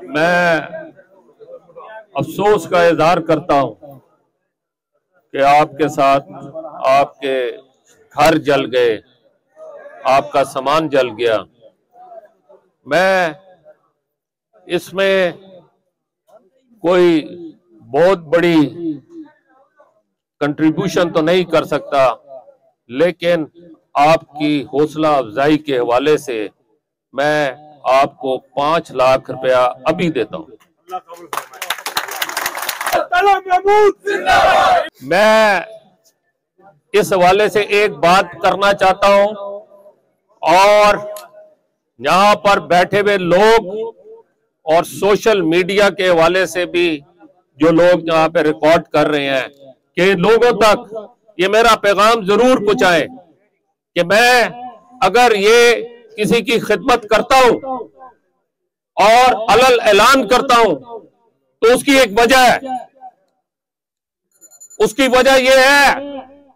मैं अफसोस का इजहार करता हूं कि आपके साथ आपके घर जल गए, आपका सामान जल गया। मैं इसमें कोई बहुत बड़ी कंट्रीब्यूशन तो नहीं कर सकता, लेकिन आपकी हौसला अफजाई के हवाले से मैं आपको 5 लाख रुपया अभी देता हूं। मैं इस हवाले से एक बात करना चाहता हूं, और यहां पर बैठे हुए लोग और सोशल मीडिया के हवाले से भी जो लोग यहां पे रिकॉर्ड कर रहे हैं, कि लोगों तक ये मेरा पैगाम जरूर पहुंचाएं कि मैं अगर ये किसी की खिदमत करता हूं और अलल ऐलान करता हूं तो उसकी एक वजह है। उसकी वजह यह है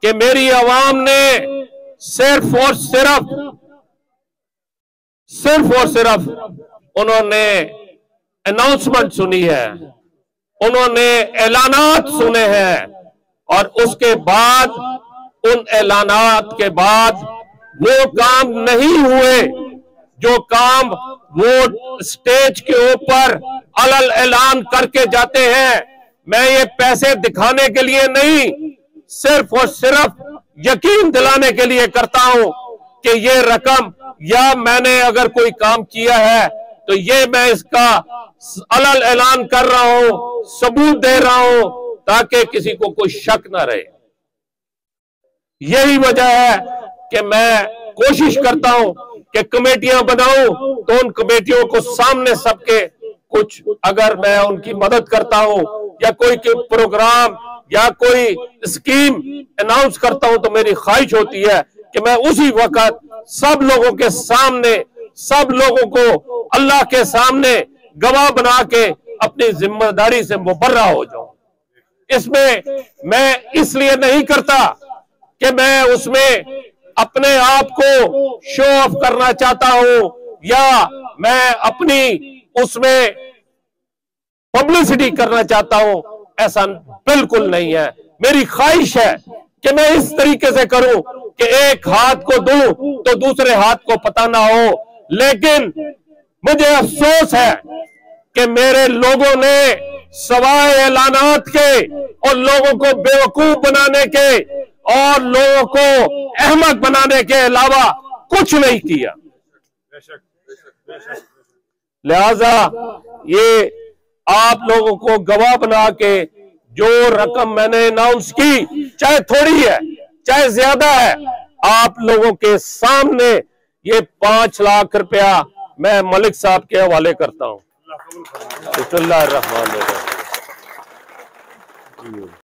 कि मेरी आवाम ने सिर्फ और सिर्फ उन्होंने अनाउंसमेंट सुनी है, उन्होंने ऐलानात सुने हैं, और उसके बाद उन ऐलानात के बाद वो काम नहीं हुए जो काम वो स्टेज के ऊपर अलल ऐलान करके जाते हैं। मैं ये पैसे दिखाने के लिए नहीं, सिर्फ और सिर्फ यकीन दिलाने के लिए करता हूं कि ये रकम, या मैंने अगर कोई काम किया है तो ये मैं इसका अलल ऐलान कर रहा हूं, सबूत दे रहा हूं, ताकि किसी को कोई शक ना रहे। यही वजह है कि मैं कोशिश करता हूं कि कमेटियां बनाऊं तो उन कमेटियों को सामने सबके कुछ, अगर मैं उनकी मदद करता हूं या कोई प्रोग्राम या कोई स्कीम अनाउंस करता हूं, तो मेरी ख्वाहिश होती है कि मैं उसी वक्त सब लोगों के सामने, सब लोगों को अल्लाह के सामने गवाह बना के अपनी जिम्मेदारी से मुबर्रा हो जाऊं। इसमें मैं इसलिए नहीं करता कि मैं उसमें अपने आप को शो ऑफ करना चाहता हूं या मैं अपनी उसमें पब्लिसिटी करना चाहता हूं, ऐसा बिल्कुल नहीं है। मेरी ख्वाहिश है कि मैं इस तरीके से करूं कि एक हाथ को दूं तो दूसरे हाथ को पता ना हो। लेकिन मुझे अफसोस है कि मेरे लोगों ने सवाए ऐलानात के और लोगों को बेवकूफ बनाने के और लोगों को अहमक बनाने के अलावा कुछ नहीं किया। लिहाजा ये आप लोगों को गवाह बना के जो रकम मैंने अनाउंस की, चाहे थोड़ी है चाहे ज्यादा है, आप लोगों के सामने ये 5 लाख रुपया मैं मलिक साहब के हवाले करता हूं। बिस्मिल्लाहिर्रहमानिर्रहीम।